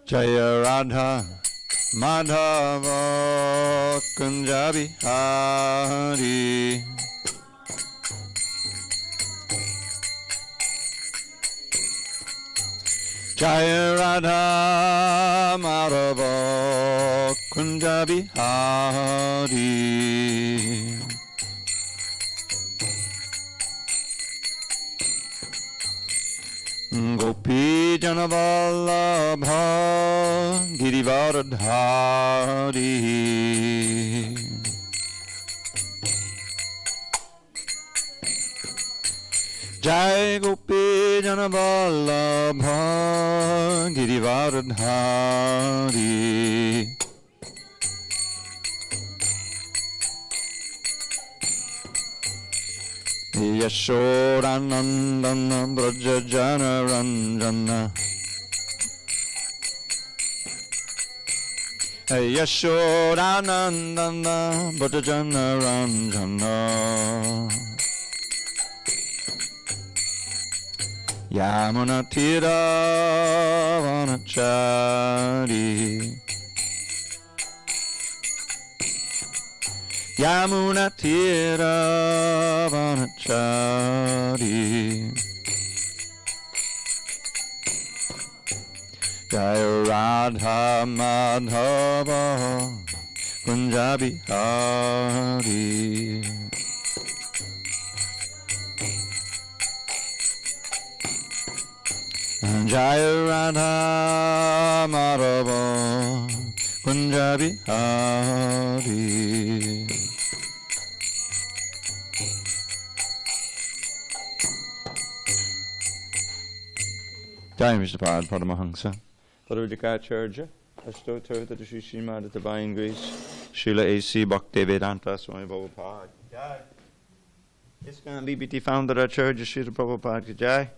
Jaya Radha Madhava Kunja Bihari. Jaya Radha Madhava Kunja Bihari. Gopi Janavallabha Girivardhari. Jai Gopi Janavallabha Girivardhari. Yashodanandana Brajajana Ranjana. Yashodanandana Brajajana Ranjana. Yamuna Tira Vanachari. Yamuna Tira Vanachari. Jaya Radha Madhava Kunja Bihari. Jaya Radha Madhava Kunja Bihari. Jai Mr. Pad Paramahansa Bhagavadgitacharya Ashtotar to Sri Srimad Divine Grace Srila A.C. Bhaktivedanta Swami Prabhupada Jai ISKCON BBT founder Acharya Srila Prabhupada Jai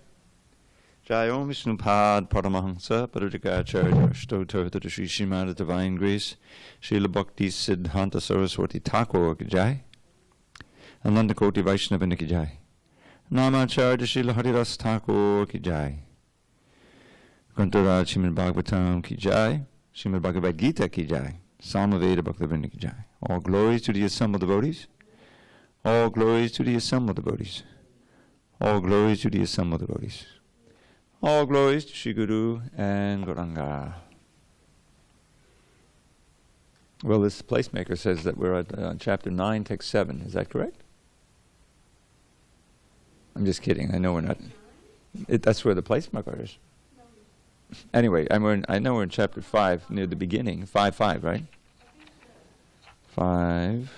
Jai Om Vishnupad Paramahansa Bhagavadgitacharya Ashtotar to Sri Srimad Divine Grace Srila Bhakti Siddhanta Saraswati Thakur Jai Ananda Koti Vaishnava Ki Jai Namacharya Srila Haridas Thakur Ki Jai Grantharaj Srimad Bhagavatam Ki Jai, Srimad Bhagavadgita Ki Jai, Samaveda Bhaktivinoda Ki Jai. All glories to the assembled devotees. All glories to the assembled devotees. All glories to the assembled devotees. All glories to Shri Guru and Gauranga. Well, this placemaker says that we're at chapter 9, text 7. Is that correct? I'm just kidding. I know we're not. That's where the placemaker is. Anyway, I know we're in chapter 5, near the beginning. 5:5, right? 5.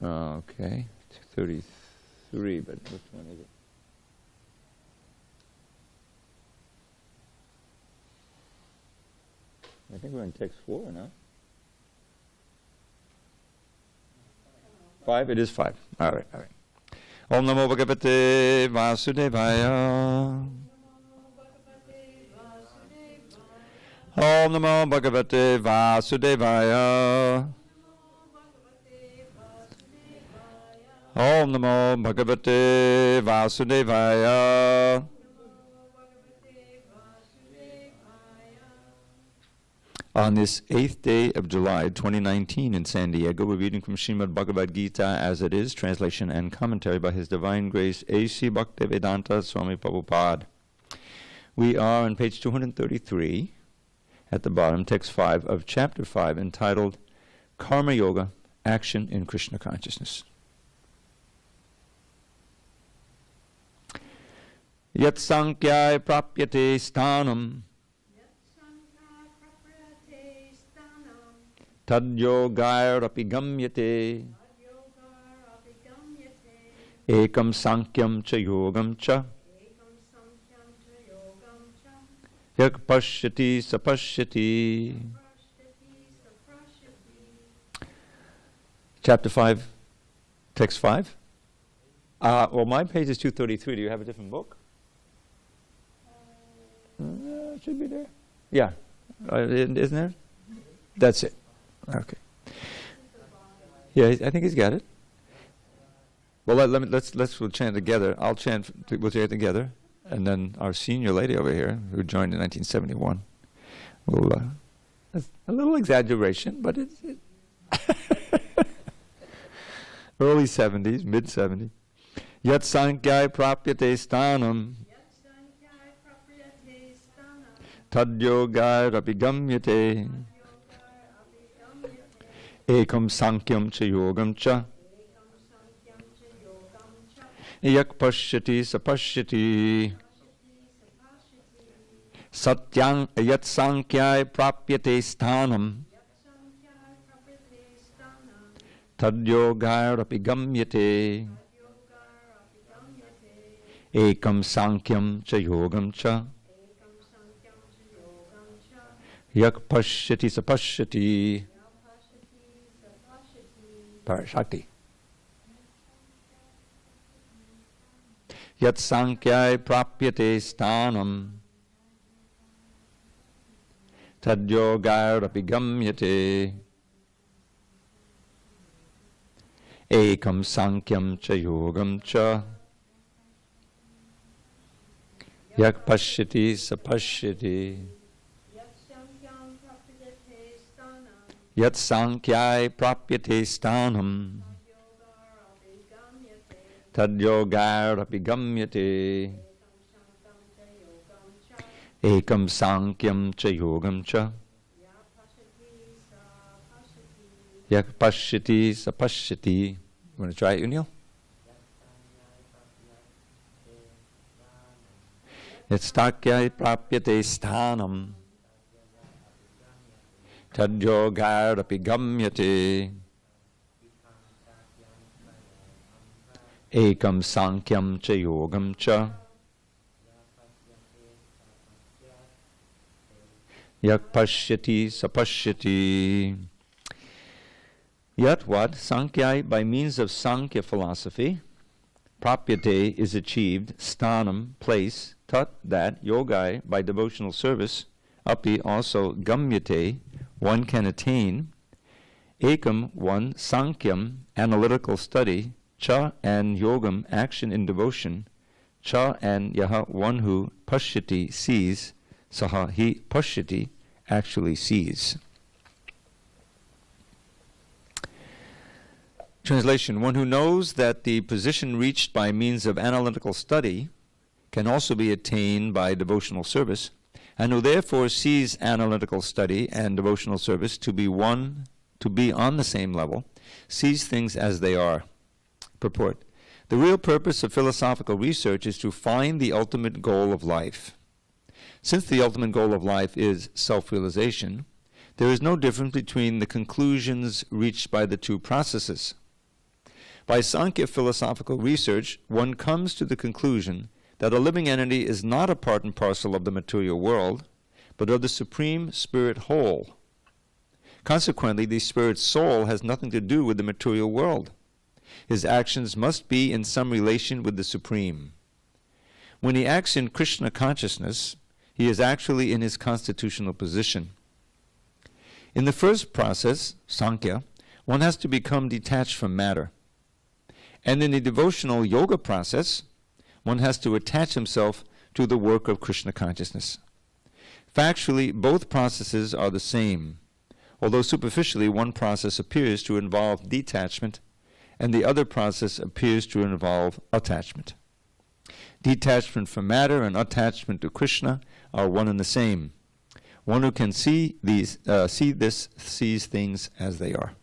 Okay, 33, but which one is it? I think we're in text 4 now. 5? It is 5. All right. Om Namo Bhagavate Vasudevaya. Om Namo Bhagavate Vasudevaya. Om Namo Bhagavate Vasudevaya. On this 8th day of July 2019 in SanDiego, we're reading from Srimad Bhagavad Gita as it is, translation and commentary by His Divine Grace A.C. Bhaktivedanta Swami Prabhupada. We are on page 233, at the bottom, text 5 of chapter 5, entitled Karma Yoga, Action in Krishna Consciousness. Yat sankhya prapyate sthanam tad yogairapi gamyate ekam sankyam cha yogam cha yak pashyati sapashyati. Chapter 5, text 5. Well, my page is 233. Do you have a different book? It should be there. Yeah. Isn't there? That's it. Okay. Yeah, I think he's got it. Well, we'll chant together. We'll chant together, and then our senior lady over here, who joined in 1971, will. That's a little exaggeration, but it's early 70s, mid 70s. Yat sankhya prapyate stanam. Tad yoga rapigamyate. Ekam sankyam cha yogam cha. Yak pashyati sapashyati. Satyang yat sankhya prapyate stanam. Tad yoga rapigamyate. Ekam sankyam cha yogam cha. Yak pashyati sapashyati. Parashakti. Yat sankhya prapyate stanam. Tad yoga rapigamyate. Ekam sankyam cha yogam cha. Yak pashyati sapashyati. Yat sankhya prapyate stanam. Tad yoga rapigamyate. Ekam sankyam cha yogam cha. Yak pashyati sapashyati. You want to try it, Unil? Yat sankhya prapyate stanam. Tad yoga rapigamyate. Ekam sankyam cha yogam cha. Yak pashyati sapashyati. Yet what? Sankhya, by means of Sankhya philosophy, prapyate is achieved, stanam, place, tat, that, yogai, by devotional service, api, also, gamyate, one can attain, ekam, one, sankyam, analytical study, cha, and yogam, action in devotion, cha, and yaha, one who, pashyati, sees, saha, he, pashyati, actually sees. Translation: one who knows that the position reached by means of analytical study can also be attained by devotional service, and who therefore sees analytical study and devotional service to be on the same level, sees things as they are. Purport: the real purpose of philosophical research is to find the ultimate goal of life. Since the ultimate goal of life is self-realization, there is no difference between the conclusions reached by the two processes. By Sankhya philosophical research, one comes to the conclusion that a living entity is not a part and parcel of the material world, but of the Supreme Spirit whole. Consequently, the Spirit's soul has nothing to do with the material world. His actions must be in some relation with the Supreme. When he acts in Krishna consciousness, he is actually in his constitutional position. In the first process, Sankhya, one has to become detached from matter. And in the devotional yoga process, one has to attach himself to the work of Krishna consciousness. Factually, both processes are the same, although superficially one process appears to involve detachment and the other process appears to involve attachment. Detachment from matter and attachment to Krishna are one and the same. One who can see these, sees things as they are.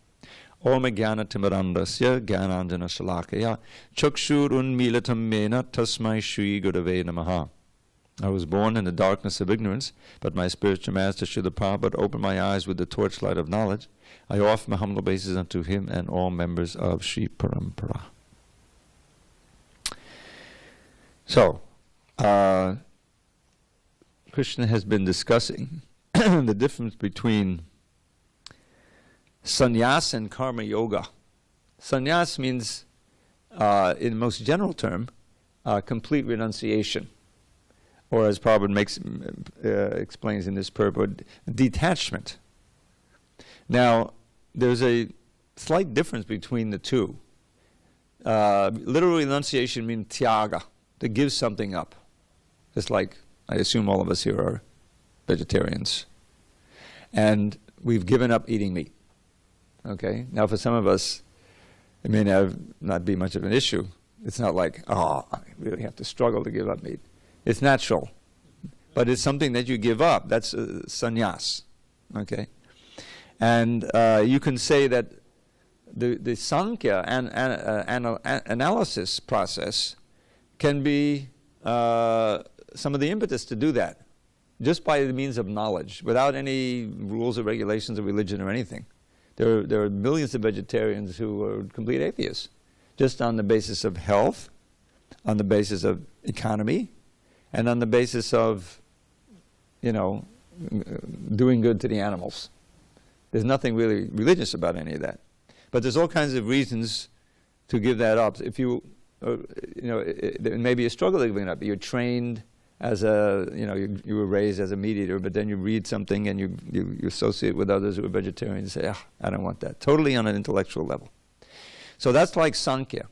Om Jnana Timirandasya Jnananjana Shalakaya Chakshur Unmilatam Mena Tasmai Shri Gurave Namaha. I was born in the darkness of ignorance, but my spiritual master Srila Prabhupada opened my eyes with the torchlight of knowledge. I offer my humble obeisances unto him and all members of Sri Parampara. So, Krishna has been discussing the difference between sannyas and karma yoga. Sannyas means, in the most general term, complete renunciation. Or as Prabhupada explains in this purport, detachment. Now, there's a slight difference between the two. literal renunciation means tyaga, to give something up. Just like, I assume all of us here are vegetarians. And we've given up eating meat. Okay? Now for some of us, it may not be much of an issue. It's not like, oh, I really have to struggle to give up meat. It's natural. But it's something that you give up. That's sannyas. Okay? And you can say that the Sankhya analysis process can be some of the impetus to do that, just by the means of knowledge, without any rules or regulations of religion or anything. There are millions of vegetarians who are complete atheists, just on the basis of health, on the basis of economy, and on the basis of, doing good to the animals. There's nothing really religious about any of that. But there's all kinds of reasons to give that up. If you, it may be a struggle to give it up. You're trained as you were raised as a meat eater, but then you read something and you associate with others who are vegetarians and say, I don't want that. Totally on an intellectual level. So that's like Sankhya.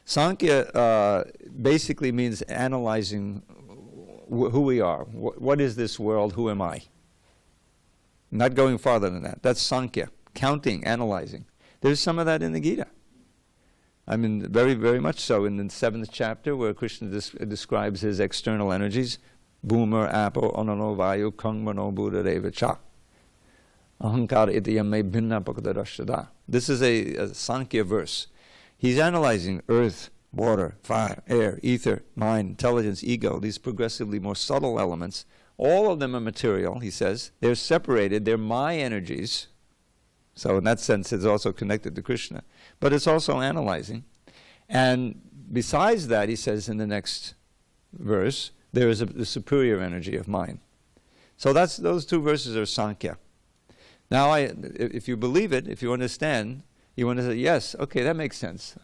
Sankhya basically means analyzing who we are. What is this world? Who am I? Not going farther than that. That's Sankhya. Counting, analyzing. There's some of that in the Gita. I mean, very, very much so. In the 7th chapter, where Krishna describes his external energies, Bhumar, Apo, Anano, Vayu, Kang, Mano, Buddha, Deva, Cha. Ahankara, Itiyame, Bhinna, Pakadadashtada. This is a Sankhya verse. He's analyzing earth, water, fire, air, ether, mind, intelligence, ego, these progressively more subtle elements. All of them are material, he says. They're separated. They're my energies. So in that sense, it's also connected to Krishna. But it's also analyzing. And besides that, he says in the next verse, there is the superior energy of mind. So those two verses are Sankhya. Now, if you believe it, if you understand, you want to say, yes, okay, that makes sense.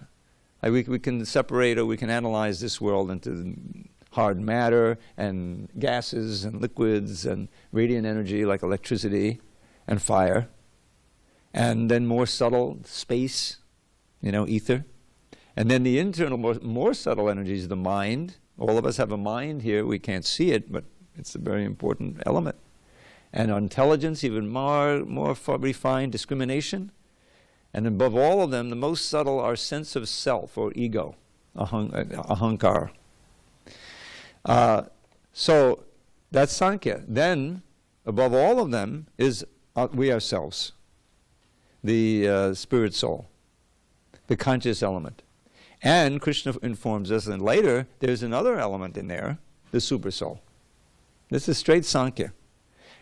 We can separate, or we can analyze this world into hard matter and gases and liquids and radiant energy like electricity and fire. And then more subtle, space, ether. And then the internal, more subtle energies, the mind. All of us have a mind here. We can't see it, but it's a very important element. And intelligence, even more refined, discrimination. And above all of them, the most subtle, our sense of self or ego, ahankara. So that's Sankhya. Then, above all of them is we ourselves, the spirit soul, the conscious element. And Krishna informs us, and later there's another element in there, the super soul. This is straight Sankhya.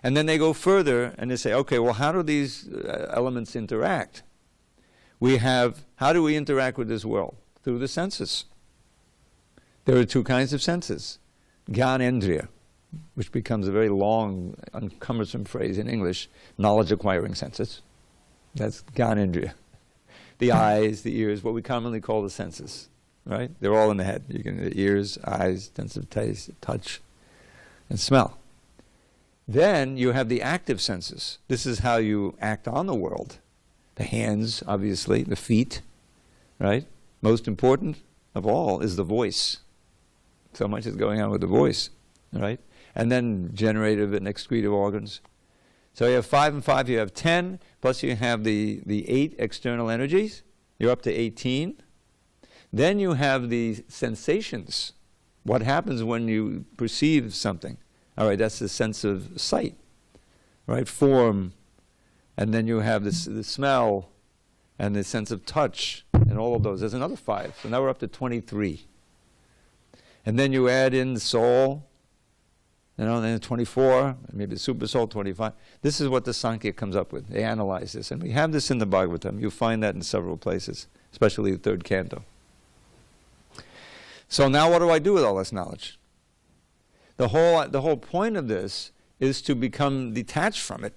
And then they go further and they say, okay, well, how do these elements interact? How do we interact with this world? Through the senses. There are two kinds of senses. Gyanendriya, which becomes a very long, cumbersome phrase in English, knowledge-acquiring senses. That's Gyanendriya. The eyes, the ears, what we commonly call the senses, right? They're all in the head. You can the ears, eyes, sense of taste, touch, and smell. Then you have the active senses. This is how you act on the world. The hands, obviously, the feet, right? Most important of all is the voice. So much is going on with the voice, right? And then generative and excretive organs. So you have 5 and 5, you have 10, plus you have the 8 external energies. You're up to 18. Then you have the sensations. What happens when you perceive something? All right, that's the sense of sight, right? Form. And then you have the smell and the sense of touch and all of those. There's another 5. So now we're up to 23. And then you add in the soul, then 24, maybe the super soul, 25. This is what the Sankhya comes up with. They analyze this. And we have this in the Bhagavatam. You'll find that in several places, especially the 3rd canto. So now what do I do with all this knowledge? The whole point of this is to become detached from it.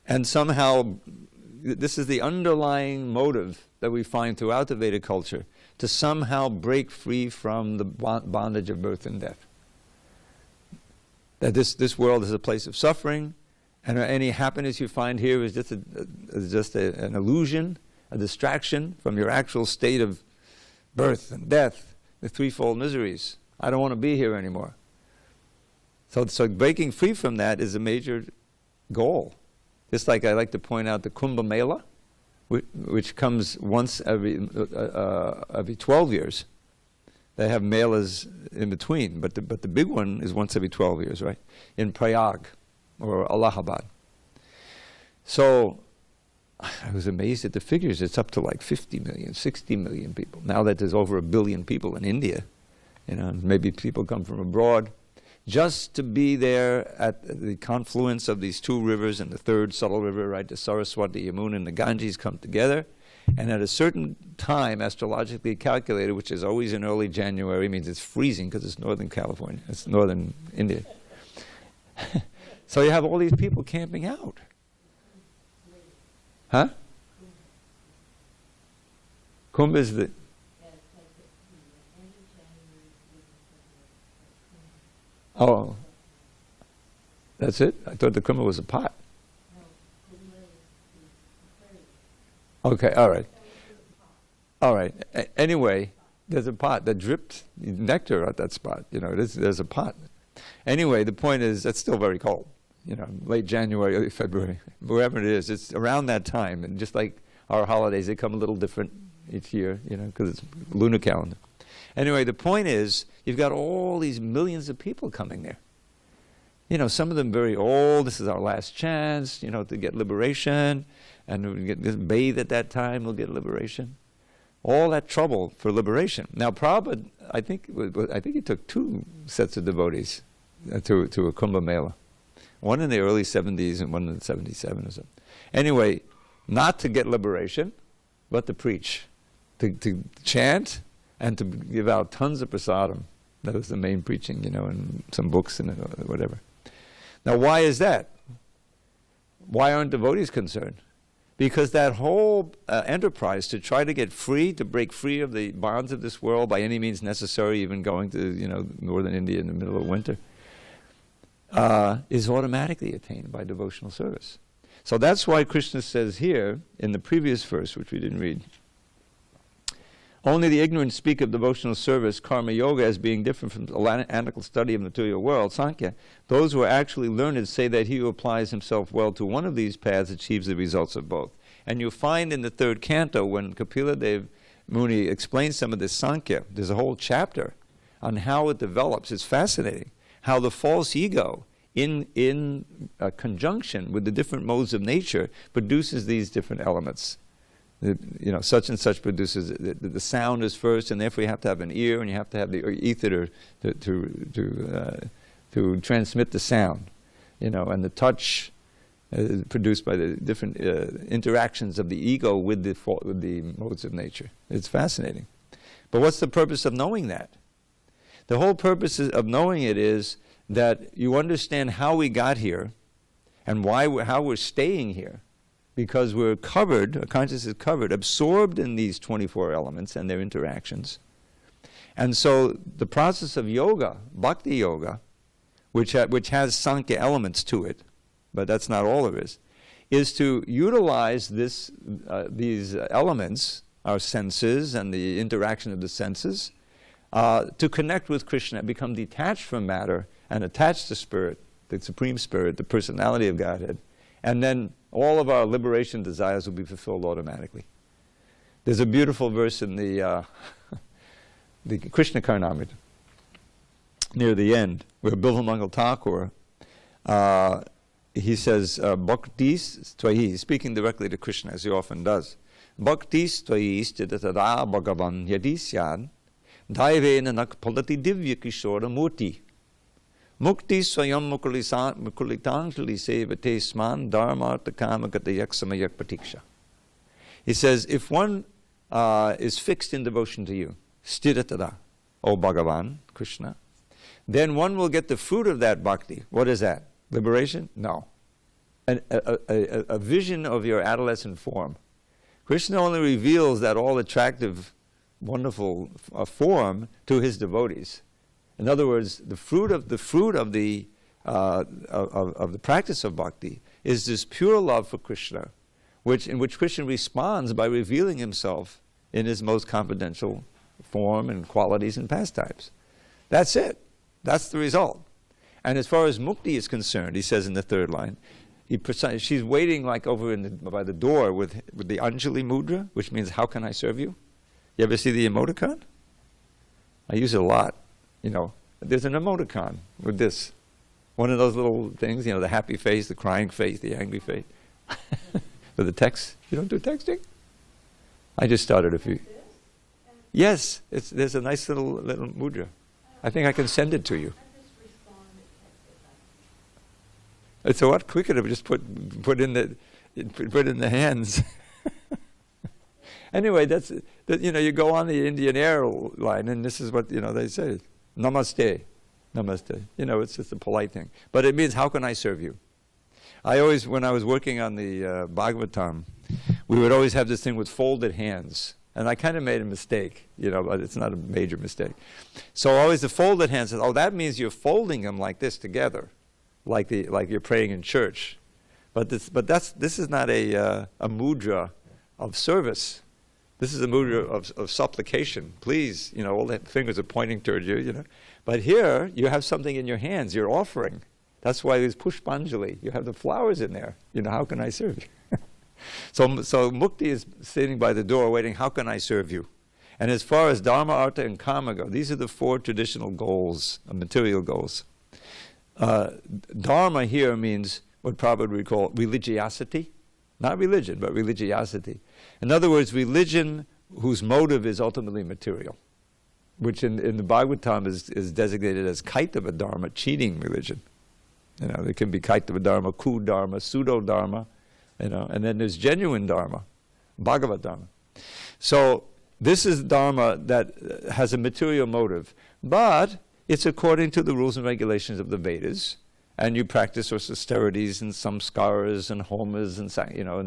And somehow, this is the underlying motive that we find throughout the Vedic culture, to somehow break free from the bondage of birth and death. That this world is a place of suffering, and any happiness you find here is just an illusion, a distraction from your actual state of birth and death, the threefold miseries. I don't want to be here anymore. So breaking free from that is a major goal. Just like I like to point out the Kumbh Mela, which comes once every 12 years. They have melas in between, but the big one is once every 12 years, right? In Prayag or Allahabad. So I was amazed at the figures. It's up to like 50 million, 60 million people. Now that there's over 1 billion people in India, maybe people come from abroad. Just to be there at the confluence of these two rivers and the third subtle river, right, the Saraswati, Yamuna, and the Ganges come together. And at a certain time, astrologically calculated, which is always in early January, means it's freezing because it's Northern California, it's Northern India. So you have all these people camping out. Huh? Kumbh is the... Oh, that's it? I thought the Kumbh was a pot. Okay, all right. All right. Anyway, there's a pot that dripped nectar at that spot. There's a pot. Anyway, the point is, it's still very cold. Late January, early February, wherever it is, it's around that time. And just like our holidays, they come a little different each year, because it's lunar calendar. Anyway, the point is, you've got all these millions of people coming there. Some of them very old. This is our last chance, to get liberation. And we get bathe at that time, we'll get liberation. All that trouble for liberation. Now, Prabhupada, I think he took 2 sets of devotees to a Kumbh Mela. One in the early 70s and one in 77 or something. Anyway, not to get liberation, but to preach, to chant, and to give out tons of prasadam. That was the main preaching, and some books and whatever. Now, why is that? Why aren't devotees concerned? Because that whole enterprise to try to get free, to break free of the bonds of this world by any means necessary, even going to northern India in the middle of winter, is automatically attained by devotional service. So that's why Krishna says here in the previous verse, which we didn't read, only the ignorant speak of devotional service, karma yoga, as being different from the analytical study of the material world, Sankhya. Those who are actually learned say that he who applies himself well to one of these paths achieves the results of both. And you'll find in the 3rd canto, when Kapila Dev Muni explains some of this Sankhya, there's a whole chapter on how it develops. It's fascinating how the false ego, in conjunction with the different modes of nature, produces these different elements. Such and such produces the sound is first, and therefore you have to have an ear, and you have to have the ether to transmit the sound, and the touch produced by the different interactions of the ego with the modes of nature. It's fascinating. But what's the purpose of knowing that? The whole purpose of knowing it is that you understand how we got here, and how we're staying here. Because we're covered, our consciousness is covered, absorbed in these 24 elements and their interactions. And so the process of yoga, bhakti yoga, which has Sankhya elements to it, but that's not all of it, is to utilize these elements, our senses and the interaction of the senses, to connect with Krishna, become detached from matter and attached to Spirit, the Supreme Spirit, the personality of Godhead, and then all of our liberation desires will be fulfilled automatically. There's a beautiful verse in the Krishna Karnamrita, near the end, where Bilvamangal Thakur, he says, Bhaktis Tvayi, speaking directly to Krishna, as he often does, Bhaktis Tvayi sthitada bhagavan yadisyad, daivena nakpalati divya kishora murti. Mukti swayam mukulitangli sevate sman dharmartha kamakata yaksamayak patiksha. He says, if one is fixed in devotion to you, stiratada, O Bhagavan, Krishna, then one will get the fruit of that bhakti. What is that? Liberation? No. A vision of your adolescent form. Krishna only reveals that all attractive, wonderful form to his devotees. In other words, the fruit of the practice of bhakti is this pure love for Krishna, in which Krishna responds by revealing himself in his most confidential form and qualities and pastimes. That's it. That's the result. And as far as mukti is concerned, he says in the third line, she's waiting like over by the door with the Anjali mudra, which means, how can I serve you? You ever see the emoticon? I use it a lot. You know, there's an emoticon with this. One of those little things, you know, the happy face, the crying face, the angry face. For the text. You don't do texting? I just started a few. Yes, there's a nice little mudra. I think I can send it to you. It's a lot quicker to just put in the hands. Anyway, you go on the Indian Airline, and this is what they say: Namaste, Namaste. It's just a polite thing, but it means, how can I serve you? When I was working on the Bhagavatam, we would always have this thing with folded hands. And I kind of made a mistake, but it's not a major mistake. So always the folded hands, that means you're folding them like this together, like you're praying in church. But this is not a mudra of service. This is a mudra of supplication. Please, all the fingers are pointing towards you, But here, you have something in your hands, you're offering. That's why there's pushpanjali. You have the flowers in there. How can I serve you? So mukti is sitting by the door waiting, how can I serve you? And as far as dharma, artha, and kama go, these are the four traditional goals, material goals. Dharma here means what Prabhupada would call religiosity. Not religion, but religiosity. In other words, religion whose motive is ultimately material, which in the Bhagavatam is designated as kaitava dharma, cheating religion. There can be kaitava dharma, ku-dharma, pseudo-dharma, and then there's genuine dharma, Bhagavad dharma. So this is dharma that has a material motive, but it's according to the rules and regulations of the Vedas, and you practice austerities and samskaras and homas and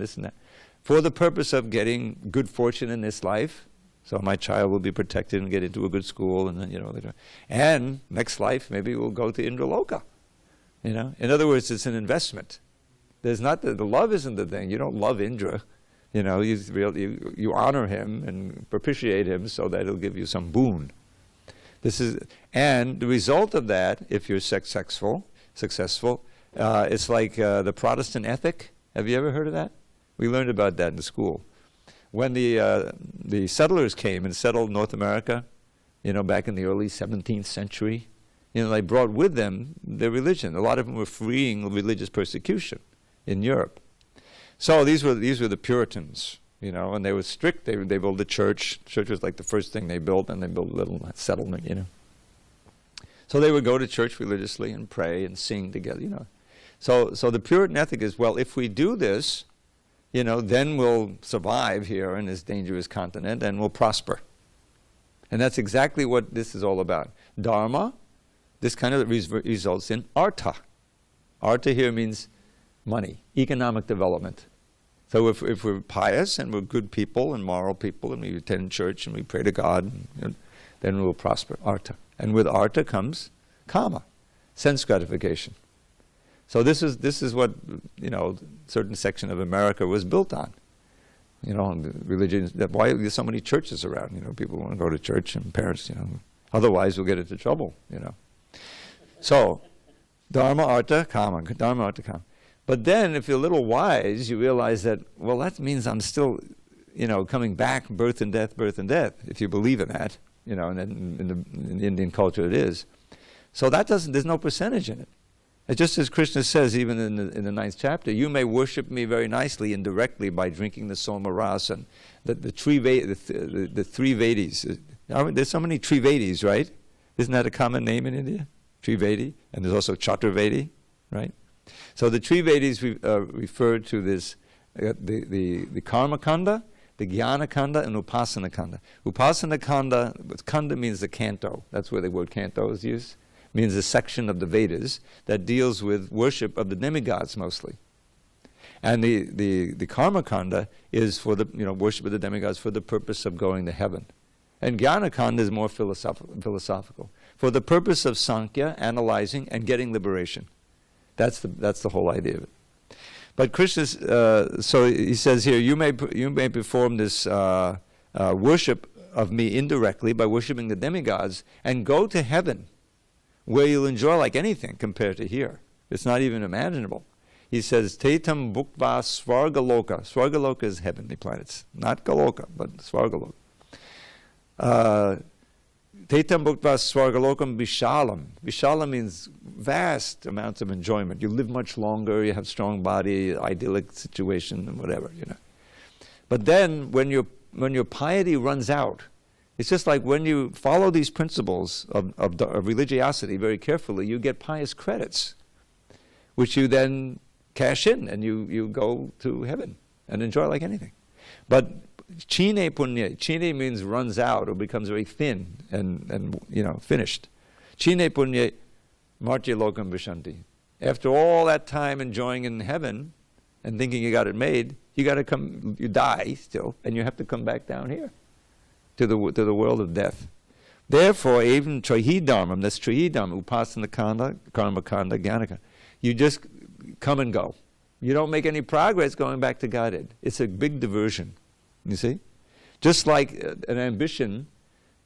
this and that, for the purpose of getting good fortune in this life. So my child will be protected and get into a good school, and then and next life maybe we'll go to Indraloka. In other words, it's an investment. There's not the love isn't the thing. You don't love Indra. You honor him and propitiate him so that he'll give you some boon. And the result of that, if you're successful, it's like the Protestant ethic. Have you ever heard of that? We learned about that in the school. When the settlers came and settled North America, back in the early 17th century, they brought with them their religion. A lot of them were fleeing religious persecution in Europe. So these were the Puritans, and they were strict. They built the church. Church was like the first thing they built, and they built a little settlement, So they would go to church religiously and pray and sing together, So the Puritan ethic is, well, if we do this, then we'll survive here in this dangerous continent and we'll prosper. And that's exactly what this is all about. Dharma, this kind of results in artha. Artha here means money, economic development. So if we're pious and we're good people and moral people and we attend church and we pray to God, then we'll prosper, artha. And with artha comes kama, sense gratification. So this is what, certain section of America was built on. Religion, why there's so many churches around, people want to go to church and parents, otherwise we'll get into trouble, So, dharma, artha, kama, dharma, artha, kama. But then, if you're a little wise, you realize that, well, that means I'm still, coming back, birth and death, if you believe in that, and in the Indian culture it is. So there's no percentage in it. It's just as Krishna says, even in the 9th chapter, you may worship me very nicely indirectly by drinking the soma rasa and the three Vedis. There's so many Trivedis, right? Isn't that a common name in India? Trivedi, and there's also Chaturvedi, right? So the Trivedis refer to this, the Karma Kanda, the Jnana Kanda, and Upasana Kanda. Upasana Kanda, Kanda means the canto. That's where the word canto is used. Means a section of the Vedas that deals with worship of the demigods mostly. And the Karma Kanda is for the worship of the demigods for the purpose of going to heaven. And Jnana Kanda is more philosophical. For the purpose of Sankhya, analyzing, and getting liberation. That's the whole idea of it. But Krishna, so he says here, you may perform this worship of me indirectly by worshiping the demigods and go to heaven, where you'll enjoy like anything compared to here. It's not even imaginable. He says, Tetam Bhukva Svargaloka. Svargaloka is heavenly planets. Not Galoka, but Svargaloka. Tetam Bhukva Svargalokam Vishalam. Vishalam means vast amounts of enjoyment. You live much longer, you have strong body, idyllic situation, and whatever, you know. But then, when your piety runs out, it's just like when you follow these principles of religiosity very carefully, you get pious credits, which you then cash in, and you go to heaven and enjoy like anything. But chine punya, chine means runs out or becomes very thin and finished. Chine punya martya lokam vishanti. After all that time enjoying in heaven and thinking you got it made, you die still, and you have to come back down here to the world of death. Therefore, even trihidharmam, that's trihidharmam, upasana kanda, karma kanda, jnanaka, you just come and go. You don't make any progress going back to Godhead. It's a big diversion, you see? Just like an ambition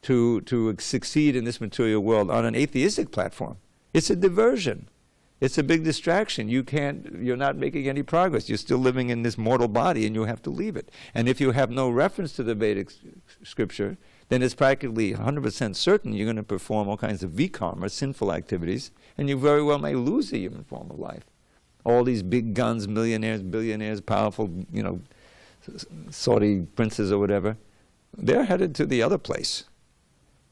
to succeed in this material world on an atheistic platform. It's a diversion. It's a big distraction. You're not making any progress. You're still living in this mortal body, and you have to leave it. And if you have no reference to the Vedic scripture, then it's practically 100% certain you're going to perform all kinds of vikarma, sinful activities, and you very well may lose the human form of life. All these big guns, millionaires, billionaires, powerful, Saudi princes or whatever, they're headed to the other place.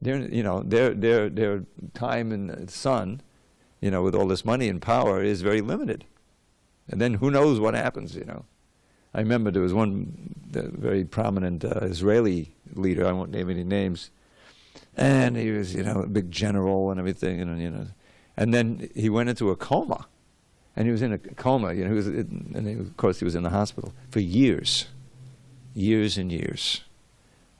Their time in the sun, with all this money and power, is very limited. And then who knows what happens, I remember there was one very prominent Israeli leader, I won't name any names, and he was, a big general and everything, and then he went into a coma. And he was in a coma, of course he was in the hospital for years and years.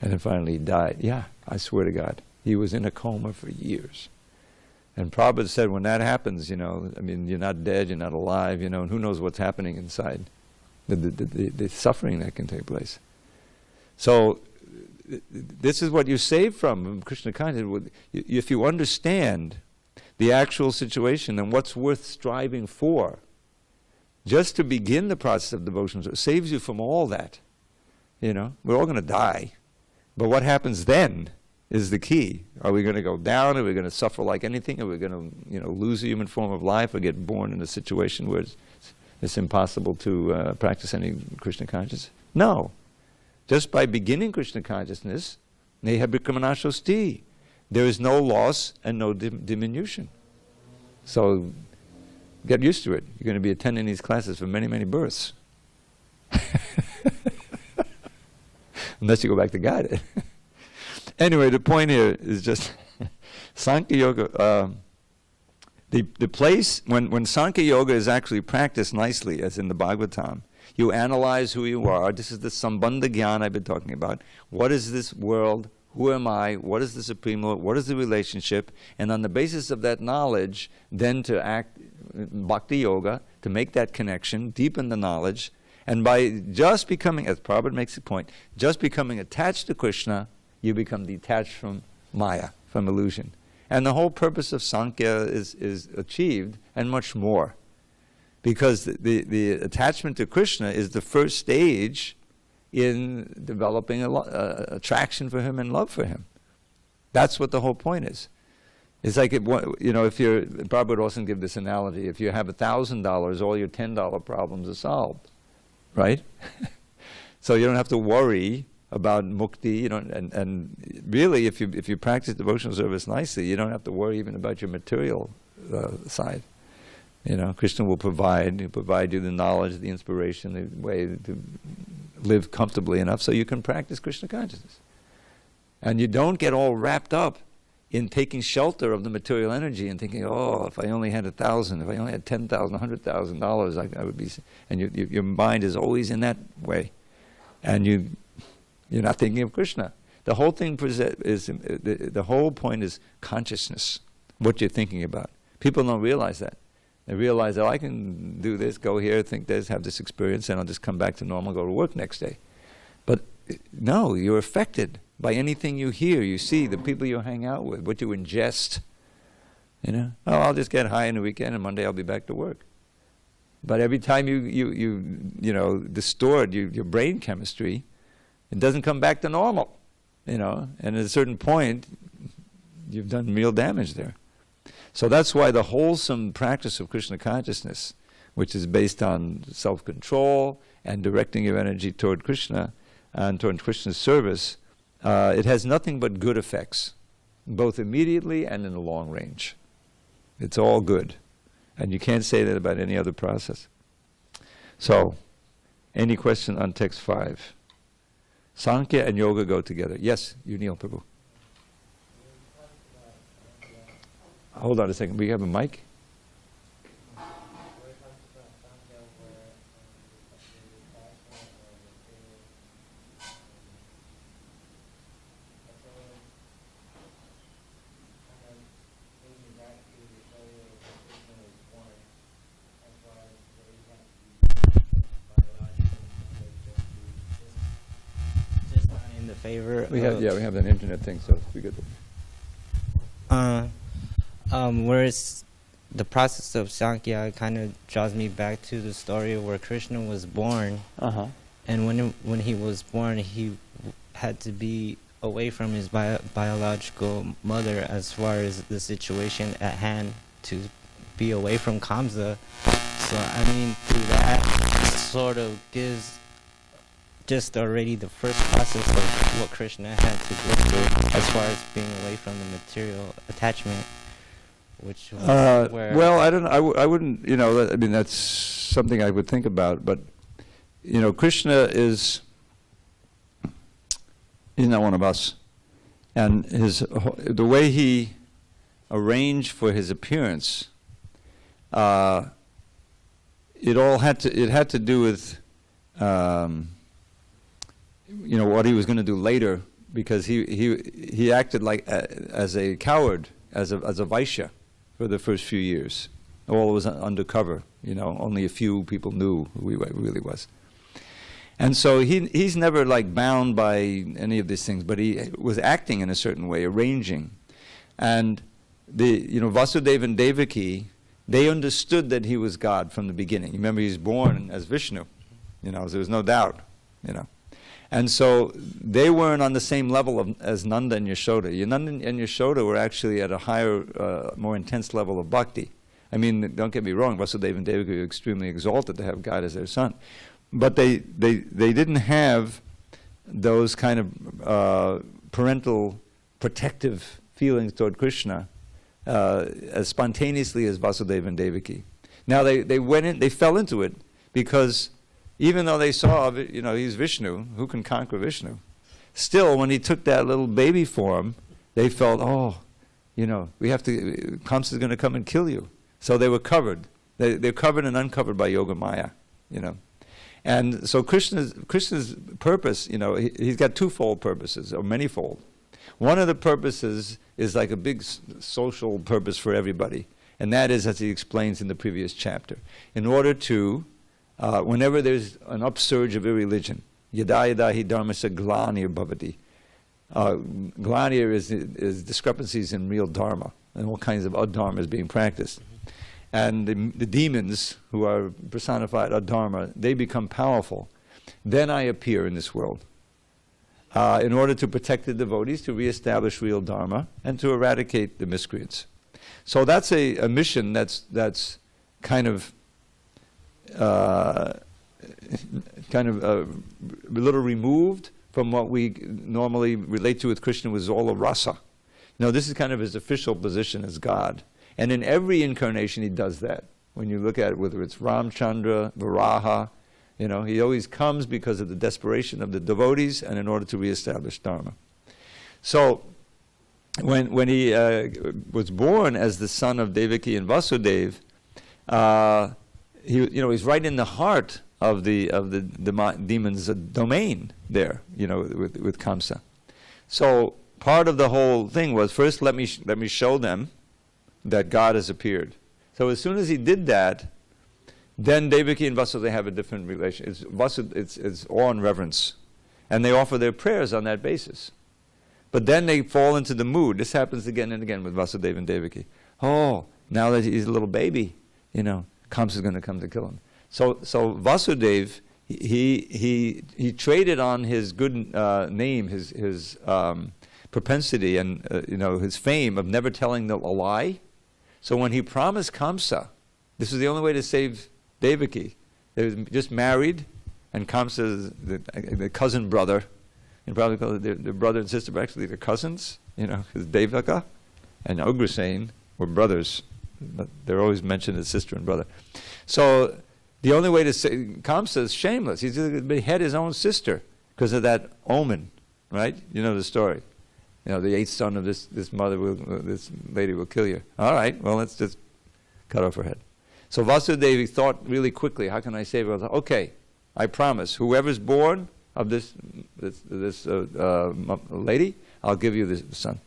And then finally he died. Yeah, I swear to God. He was in a coma for years. And Prabhupada said, when that happens, you're not dead, you're not alive, and who knows what's happening inside, the suffering that can take place. So this is what you save from Krishna consciousness. If you understand the actual situation and what's worth striving for, just to begin the process of devotion, it saves you from all that. We're all going to die. But what happens then is the key. Are we going to go down? Are we going to suffer like anything? Are we going to lose the human form of life or get born in a situation where it's impossible to practice any Krishna consciousness? No. Just by beginning Krishna consciousness, neha bhikramanashosti, there is no loss and no diminution. So get used to it. You're going to be attending these classes for many, many births. Unless you go back to God. Anyway, the point here is just Sankhya Yoga. The place, when Sankhya Yoga is actually practiced nicely, as in the Bhagavatam, you analyze who you are. This is the Sambandha Jnana I've been talking about. What is this world? Who am I? What is the Supreme Lord? What is the relationship? And on the basis of that knowledge, then to act Bhakti Yoga, to make that connection, deepen the knowledge, and by just becoming, as Prabhupada makes the point, just becoming attached to Krishna, you become detached from Maya, from illusion. And the whole purpose of Sankhya is achieved, and much more. Because the attachment to Krishna is the first stage in developing attraction for him and love for him. That's what the whole point is. It's like, if you're, Prabhupada would also give this analogy, if you have $1,000, all your $10 problems are solved, right? So you don't have to worry about mukti, and really, if you practice devotional service nicely, you don't have to worry even about your material side. Krishna will provide you the knowledge, the inspiration, the way to live comfortably enough so you can practice Krishna consciousness. And you don't get all wrapped up in taking shelter of the material energy and thinking, oh, if I only had 1,000, if I only had $10,000, $100,000, I would be. And your mind is always in that way, and you're not thinking of Krishna. The whole thing the whole point is consciousness, what you're thinking about. People don't realize that. They realize, oh, I can do this, go here, think this, have this experience, and I'll just come back to normal, go to work next day. But no, you're affected by anything you hear, you see, the people you hang out with, what you ingest. You know, oh, I'll just get high on the weekend, and Monday I'll be back to work. But every time you know, distort your brain chemistry, it doesn't come back to normal. You know, and at a certain point, you've done real damage there. So that's why the wholesome practice of Krishna consciousness, which is based on self-control and directing your energy toward Krishna and toward Krishna's service, it has nothing but good effects, both immediately and in the long range. It's all good. And you can't say that about any other process. So, any question on text 5? Sankhya and yoga go together. Yes, Unil Prabhu. Hold on a second. We have a mic? Favor. We have an internet thing, so we get Whereas the process of Sankhya kind of draws me back to the story where Krishna was born, and when he was born, he had to be away from his biological mother as far as the situation at hand, to be away from Kamsa. So I mean, through that sort of gives just already the first process of what Krishna had to go through as far as being away from the material attachment, which was where... Well, I don't know, I wouldn't, you know, I mean, that's something I would think about, but, you know, Krishna is not one of us. And the way he arranged for his appearance, it had to do with, you know, what he was going to do later, because he acted like as a coward, as a Vaishya for the first few years. All was undercover, you know, only a few people knew who he really was. And so he's never like bound by any of these things, but he was acting in a certain way, arranging. And Vasudeva and Devaki, they understood that he was God from the beginning. Remember, he's born as Vishnu, you know, so there was no doubt, you know. And so they weren't on the same level as Nanda and Yashoda. Nanda and Yashoda were actually at a higher, more intense level of bhakti. I mean, don't get me wrong, Vasudeva and Devaki were extremely exalted to have God as their son. But they didn't have those kind of parental protective feelings toward Krishna as spontaneously as Vasudeva and Devaki. Now they fell into it because even though they saw, you know, he's Vishnu, who can conquer Vishnu? Still, when he took that little baby form, they felt, oh, you know, Kamsa's going to come and kill you. So they were covered. They're covered and uncovered by Yoga Maya, you know. And so Krishna's purpose, you know, he's got twofold purposes, or manyfold. One of the purposes is like a big social purpose for everybody, and that is, as he explains in the previous chapter, in order to, whenever there's an upsurge of irreligion, yada yada hi dharmasa glanir bhavati. Glanir is discrepancies in real dharma, and all kinds of adharmas being practiced. And the demons, who are personified adharma, they become powerful. Then I appear in this world in order to protect the devotees, to reestablish real dharma, and to eradicate the miscreants. So that's a mission that's kind of a little removed from what we normally relate to with Krishna, was all a rasa. No, this is kind of his official position as God. And in every incarnation he does that. When you look at it, whether it's Ramchandra, Varaha, you know, he always comes because of the desperation of the devotees and in order to reestablish Dharma. So when he was born as the son of Devaki and Vasudeva, he's right in the heart of the demon's domain there, you know, with Kamsa. So part of the whole thing was, first let me show them that God has appeared. So as soon as he did that, then Devaki and Vasudeva have a different relation. It's awe and reverence. And they offer their prayers on that basis. But then they fall into the mood. This happens again and again with Vasudeva and Devaki. Oh, now that he's a little baby, Kamsa is going to come to kill him. So Vasudeva, he traded on his good name, his propensity and his fame of never telling a lie. So when he promised Kamsa, this was the only way to save Devaki. They were just married, and Kamsa is the cousin brother, and probably call it their brother and sister, but actually they're cousins. Because Devaka and Ugrasen were brothers, but they're always mentioned as sister and brother. So the only way to say Kamsa is shameless. He's going to behead his own sister because of that omen, right? You know the story. The eighth son of this lady will kill you. All right, well, let's just cut off her head. So Vasudeva thought really quickly, how can I save her? Okay, I promise, whoever's born of this lady, I'll give you this son.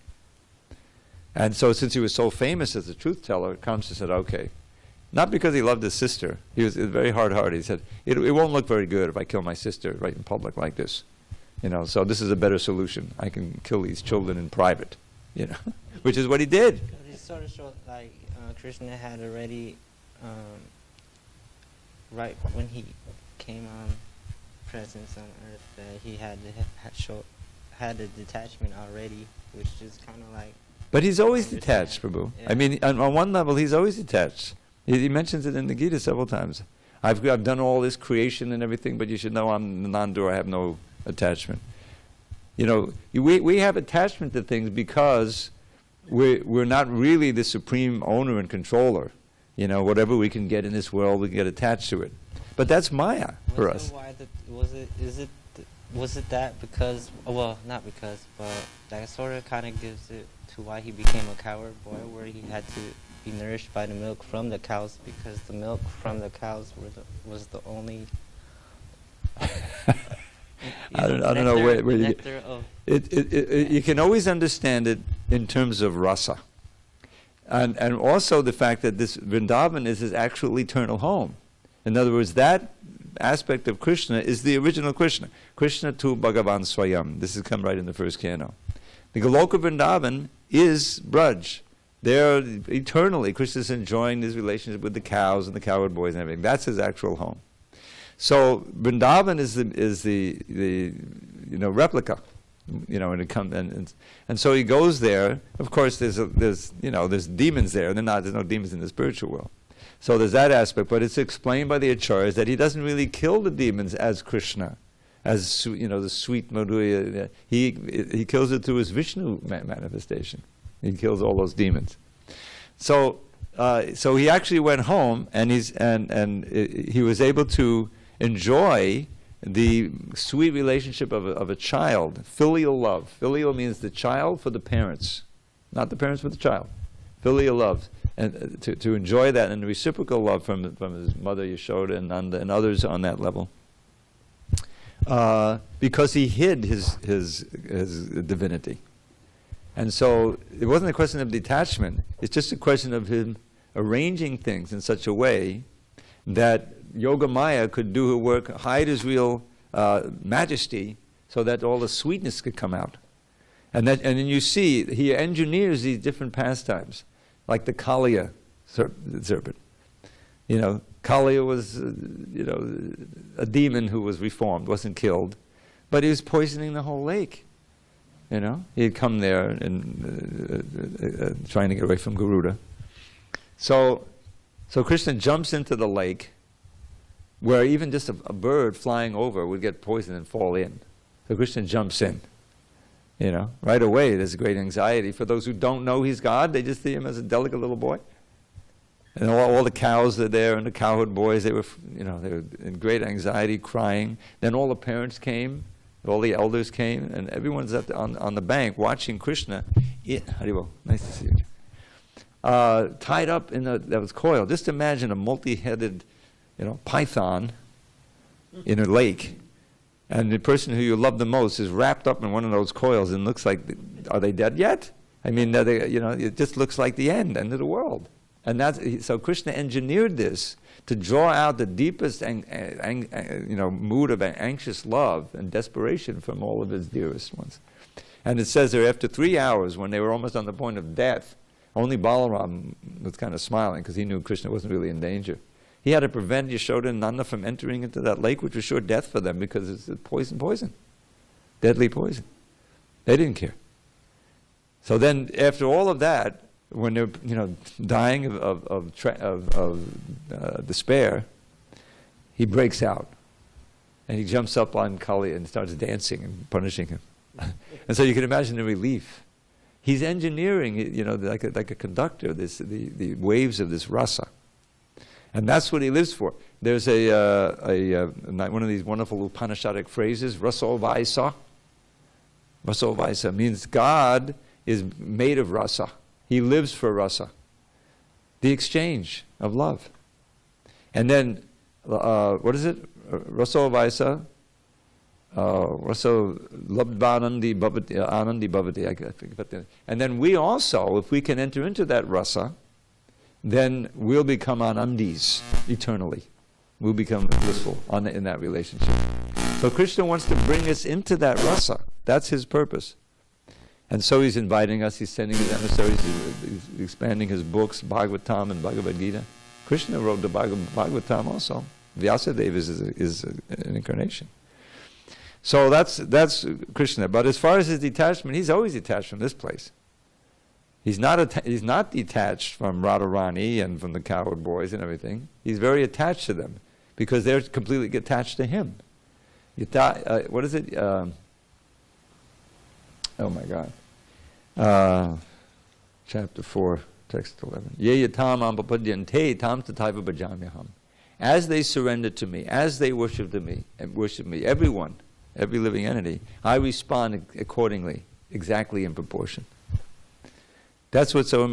And so since he was so famous as a truth teller, Kamsa said, okay. Not because he loved his sister. He was very hard-hearted. He said, it won't look very good if I kill my sister right in public like this. So this is a better solution. I can kill these children in private, which is what he did. It sort of showed like Krishna had already, right when he came on presence on earth, that he had a detachment already, which is kind of like. But he's always detached, Prabhu. Yeah. I mean, on one level, he's always detached. He mentions it in the Gita several times. I've done all this creation and everything, but you should know I'm the non-doer. I have no attachment. We have attachment to things because we're not really the supreme owner and controller. Whatever we can get in this world, we get attached to it. But that's Maya for us. Was it that because, well, not because, but that sort of kind of gives it to why he became a coward boy, where he had to be nourished by the milk from the cows, because the milk from the cows was the only. I don't know where you get you can always understand it in terms of rasa, and also the fact that this Vrindavan is his actual eternal home. In other words, that aspect of Krishna is the original Krishna. Krishna tu Bhagavan Swayam. This has come right in the first canto. The Goloka Vrindavan is Braj. There eternally, Krishna's enjoying his relationship with the cows and the cowherd boys and everything. That's his actual home. So Vrindavan is the replica, and it comes and so he goes there. Of course, there's demons there. There's no demons in the spiritual world. So there's that aspect, but it's explained by the acharyas that he doesn't really kill the demons as Krishna, as the sweet Madhurya. He kills it through his Vishnu manifestation. He kills all those demons. So he actually went home, and he was able to enjoy the sweet relationship of a child, filial love. Filial means the child for the parents, not the parents for the child. Filial love, and to enjoy that, and the reciprocal love from his mother Yashoda and Nanda and others on that level, because he hid his divinity. And so it wasn't a question of detachment. It's just a question of him arranging things in such a way that Yoga Maya could do her work, hide his real majesty, so that all the sweetness could come out. And then you see, he engineers these different pastimes, like the Kaliya serpent. Kaliya was, a demon who was reformed, wasn't killed, but he was poisoning the whole lake. He'd come there and trying to get away from Garuda. So Krishna jumps into the lake, where even just a bird flying over would get poisoned and fall in. So Krishna jumps in. Right away there's a great anxiety. For those who don't know he's God, they just see him as a delicate little boy. And all the cows are there, and the cowherd boys, they were in great anxiety, crying. Then all the parents came, all the elders came, and everyone's on the bank watching Krishna. Haribo, nice to see you. Tied up in that was coil. Just imagine a multi-headed, python in a lake, and the person who you love the most is wrapped up in one of those coils, and looks like, are they dead yet? I mean, it just looks like the end of the world. And so Krishna engineered this to draw out the deepest mood of anxious love and desperation from all of his dearest ones. And it says there, after 3 hours, when they were almost on the point of death, only Balaram was kind of smiling because he knew Krishna wasn't really in danger. He had to prevent Yashoda and Nanda from entering into that lake, which was sure death for them because it's poison, deadly poison. They didn't care. So then, after all of that, when they're dying of despair, he breaks out, and he jumps up on Kali and starts dancing and punishing him. And so you can imagine the relief. He's engineering, like a conductor, the waves of this rasa, and that's what he lives for. There's one of these wonderful Upanishadic phrases, Raso Vaisa. Raso Vaisa means God is made of rasa. He lives for rasa, the exchange of love. And then, what is it? Raso Vaisa. Raso Labdhanandi Anandi Bhavati. I forget that. And then we also, if we can enter into that rasa, then we'll become anandis eternally. We'll become blissful in that relationship. So Krishna wants to bring us into that rasa. That's his purpose. And so he's inviting us, he's sending his emissaries, he's expanding his books, Bhagavatam and Bhagavad Gita. Krishna wrote the Bhagavatam also. Vyasadeva is an incarnation. So that's Krishna. But as far as his detachment, he's always detached from this place. He's not detached from Radharani and from the cowherd boys and everything. He's very attached to them because they're completely attached to him. What is it? Oh my God. Chapter 4, text 11. Ye yatam ampapadyante tam tataiva bhajamyaham. As they surrender to me, as they worship me, everyone, every living entity, I respond accordingly, exactly in proportion. That's what's so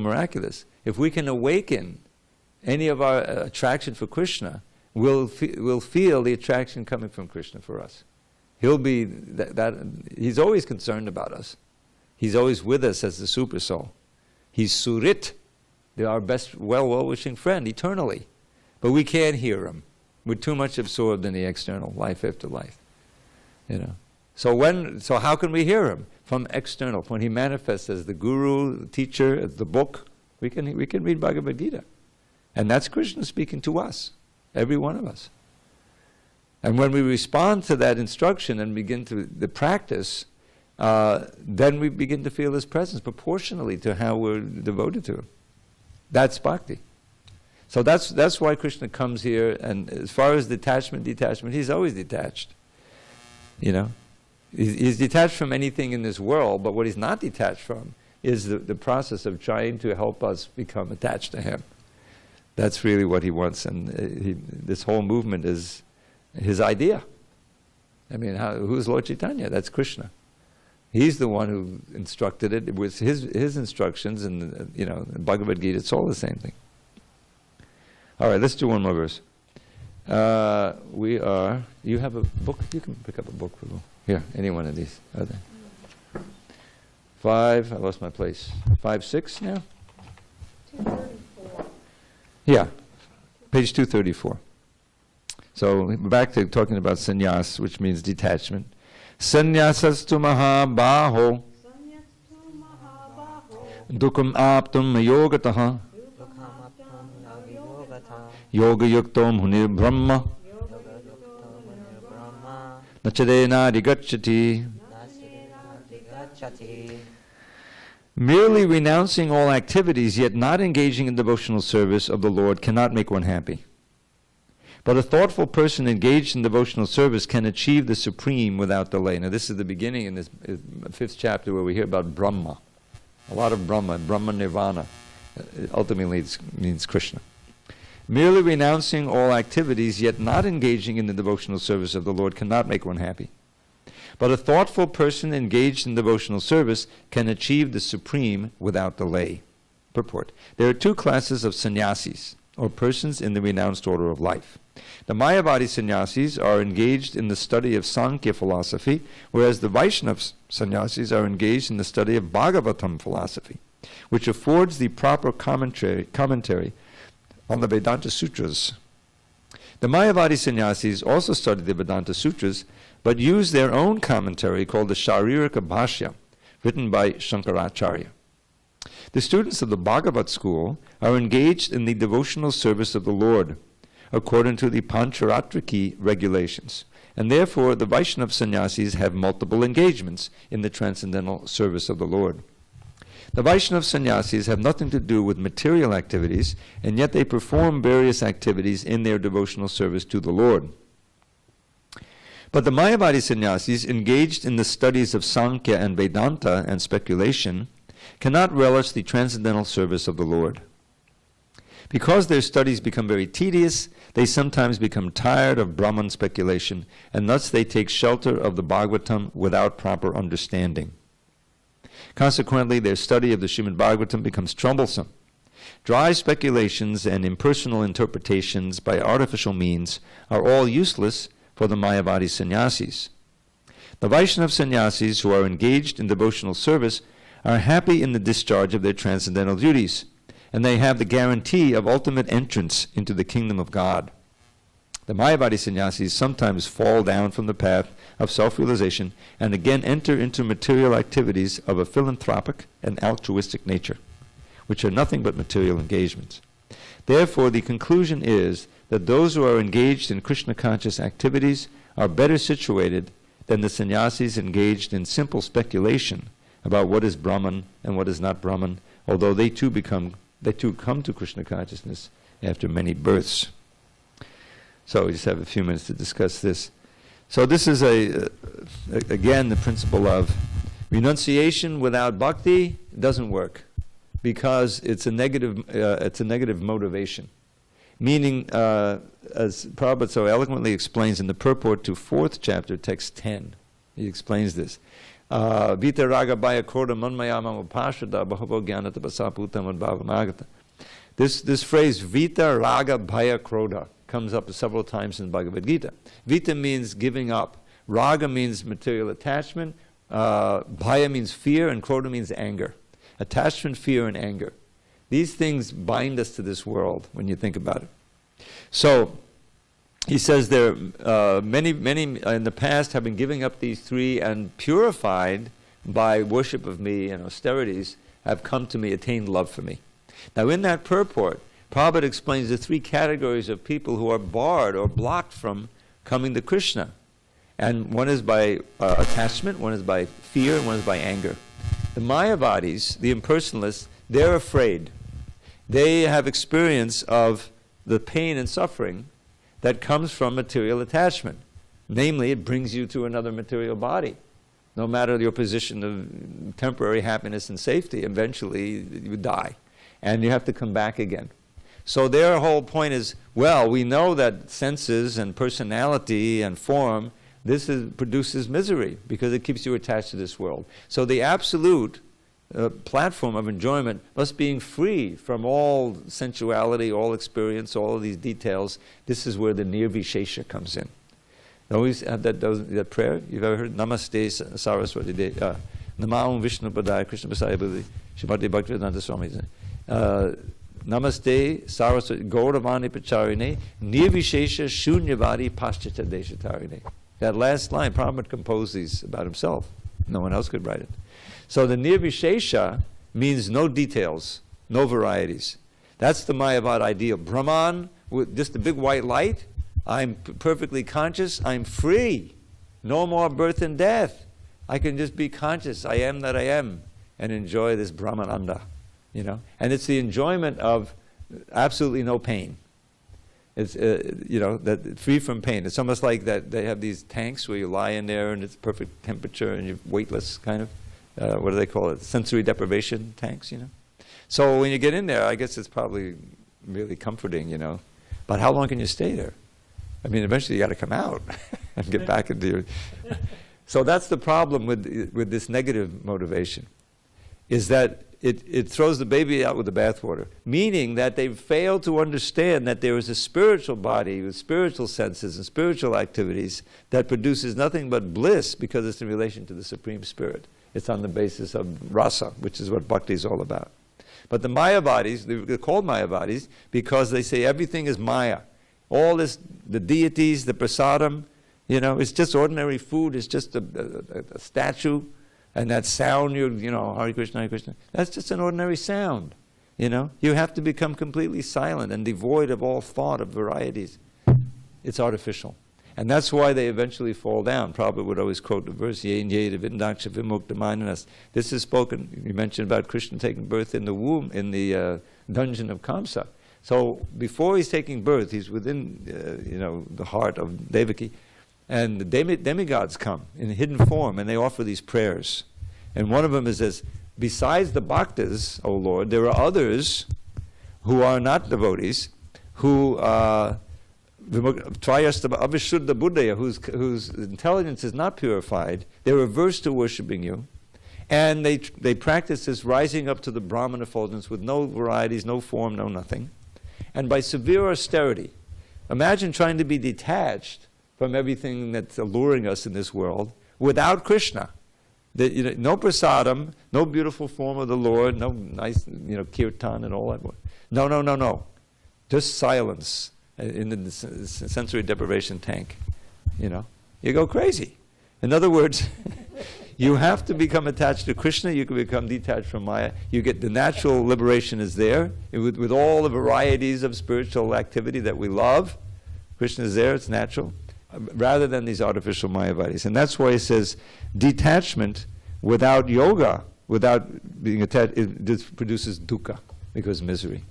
miraculous. If we can awaken any of our attraction for Krishna, we'll feel the attraction coming from Krishna for us. He'll be he's always concerned about us. He's always with us as the super soul. He's Surit, our best well-wishing friend eternally. But we can't hear him. We're too much absorbed in the external, life after life. So how can we hear him? From external. When he manifests as the guru, the teacher, as the book, we can read Bhagavad Gita. And that's Krishna speaking to us, every one of us. And when we respond to that instruction and begin to the practice, then we begin to feel his presence proportionally to how we're devoted to him. That's bhakti. So that's why Krishna comes here, and as far as detachment, he's always detached. He's detached from anything in this world, but what he's not detached from is the process of trying to help us become attached to him. That's really what he wants, and this whole movement is his idea. I mean, who's Lord Chaitanya? That's Krishna. He's the one who instructed it. It was his instructions, and in Bhagavad Gita, it's all the same thing. All right, let's do one more verse. You have a book? You can pick up a book. Here, any one of these. Are there? 5, I lost my place. 5, 6 now? 234. Yeah, page 234. So we're back to talking about sannyas, which means detachment. Sannyasastu mahabaho dukam aptum yogataha yoga yuktom hunir brahma nachadena digacchati. Merely renouncing all activities, yet not engaging in devotional service of the Lord, cannot make one happy. But a thoughtful person engaged in devotional service can achieve the supreme without delay. Now this is the beginning in this 5th chapter where we hear about Brahma. A lot of Brahma Nirvana. Ultimately it means Krishna. Merely renouncing all activities, yet not engaging in the devotional service of the Lord, cannot make one happy. But a thoughtful person engaged in devotional service can achieve the supreme without delay. Purport. There are 2 classes of sannyasis, or persons in the renounced order of life. The Mayavadi sannyasis are engaged in the study of Sankhya philosophy, whereas the Vaishnava sannyasis are engaged in the study of Bhagavatam philosophy. which affords the proper commentary on the Vedanta Sutras. The Mayavadi sannyasis also studied the Vedanta Sutras, but used their own commentary called the Sharirika Bhashya, written by Shankaracharya. The students of the Bhagavad school are engaged in the devotional service of the Lord, according to the Pancharatriki regulations, and therefore the Vaishnava sannyasis have multiple engagements in the transcendental service of the Lord. The Vaishnava sannyasis have nothing to do with material activities, and yet they perform various activities in their devotional service to the Lord. But the Mayavadi sannyasis, engaged in the studies of Sankhya and Vedanta and speculation, cannot relish the transcendental service of the Lord. Because their studies become very tedious, they sometimes become tired of Brahman speculation, and thus they take shelter of the Bhagavatam without proper understanding. Consequently, their study of the Srimad Bhagavatam becomes troublesome. Dry speculations and impersonal interpretations by artificial means are all useless for the Mayavadi sannyasis. The Vaishnava sannyasis who are engaged in devotional service are happy in the discharge of their transcendental duties, and they have the guarantee of ultimate entrance into the kingdom of God. The Mayavadi sannyasis sometimes fall down from the path of self-realization and again enter into material activities of a philanthropic and altruistic nature, which are nothing but material engagements. Therefore, the conclusion is that those who are engaged in Krishna-conscious activities are better situated than the sannyasis engaged in simple speculation about what is Brahman and what is not Brahman, although they too come to Krishna consciousness after many births. So we just have a few minutes to discuss this. So this is again the principle of renunciation without bhakti doesn't work, because it's a negative motivation. Meaning, as Prabhupada so eloquently explains in the purport to 4th chapter, text 10, he explains this. Vita raga bhaya krodha manmayamam upashada bhavo jnanata basaputam adbhavamagata. This phrase, Vita raga bhaya krodha, comes up several times in Bhagavad Gita. Vita means giving up. Raga means material attachment. Bhaya means fear, and krodha means anger. Attachment, fear, and anger. These things bind us to this world when you think about it. So, he says there, many in the past have been giving up these three and purified by worship of me and austerities, have come to me, attained love for me. Now in that purport, Prabhupada explains the three categories of people who are barred or blocked from coming to Krishna. And one is by attachment, one is by fear, and one is by anger. The Mayavadis, the impersonalists, they're afraid. They have experience of the pain and suffering that comes from material attachment. Namely, it brings you to another material body. No matter your position of temporary happiness and safety, eventually you die. And you have to come back again. So their whole point is, well, we know that senses and personality and form, produces misery because it keeps you attached to this world. So the absolute platform of enjoyment must being free from all sensuality, all experience, all of these details. This is where the nirvishesha comes in. Always have that prayer. You've ever heard Namaste Saraswati Devi, Namaum Vishnu Padaya Krishna Pasaya Bhuli, Shrimati Bhaktivedanta Swami. Namaste Saraswati Gauravani Pacharine, Nirvishesha Shunyavadi Paschata Deshatarine. That last line, Prabhupada composed these about himself. No one else could write it. So the nirvishesha means no details, no varieties. That's the Mayavad ideal. Brahman, with just the big white light, I'm perfectly conscious, I'm free. No more birth and death. I can just be conscious, I am that I am, and enjoy this Brahmananda. And it's the enjoyment of absolutely no pain. It's, that free from pain. It's almost like that they have these tanks where you lie in there and it's perfect temperature and you're weightless, kind of. What do they call it? Sensory deprivation tanks, So when you get in there, I guess it's probably really comforting, But how long can you stay there? I mean, eventually you got to come out and get back into your... So that's the problem with this negative motivation, is that it throws the baby out with the bathwater, meaning that they fail to understand that there is a spiritual body with spiritual senses and spiritual activities that produces nothing but bliss because it's in relation to the Supreme Spirit. It's on the basis of rasa, which is what bhakti is all about. But the Mayavadis, they're called Mayavadis because they say everything is Maya. All this, the deities, the prasadam, it's just ordinary food, it's just a statue, and that sound, Hare Krishna, Hare Krishna, that's just an ordinary sound. You have to become completely silent and devoid of all thought of varieties. It's artificial. And that's why they eventually fall down. Prabhupada would always quote the verse, This is spoken, you mentioned about Krishna taking birth in the womb, in the dungeon of Kamsa. So before he's taking birth, he's within the heart of Devaki. And the demigods come in hidden form, and they offer these prayers. And one of them is this, besides the bhaktas, O Lord, there are others who are not devotees, who Avishuddha Buddhaya, whose intelligence is not purified, they're averse to worshipping you, and they practice this rising up to the Brahman effulgence with no varieties, no form, no nothing. And by severe austerity, imagine trying to be detached from everything that's alluring us in this world without Krishna. No prasadam, no beautiful form of the Lord, no nice kirtan and all that. No. Just silence in the sensory deprivation tank. You go crazy. In other words, you have to become attached to Krishna. You can become detached from Maya. You get the natural liberation is there with all the varieties of spiritual activity that we love. Krishna is there. It's natural, rather than these artificial Mayavadis. And that's why it says detachment without yoga, without being attached, it produces dukkha, because misery.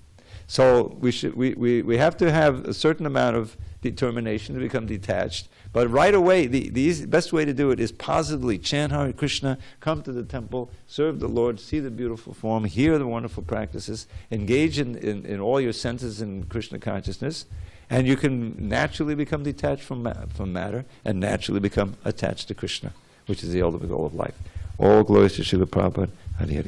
So we have to have a certain amount of determination to become detached. But right away, the best way to do it is positively chant Hare Krishna, come to the temple, serve the Lord, see the beautiful form, hear the wonderful practices, engage in all your senses in Krishna consciousness, and you can naturally become detached from matter and naturally become attached to Krishna, which is the ultimate goal of life. All glories to Srila Prabhupada. Hari Hari.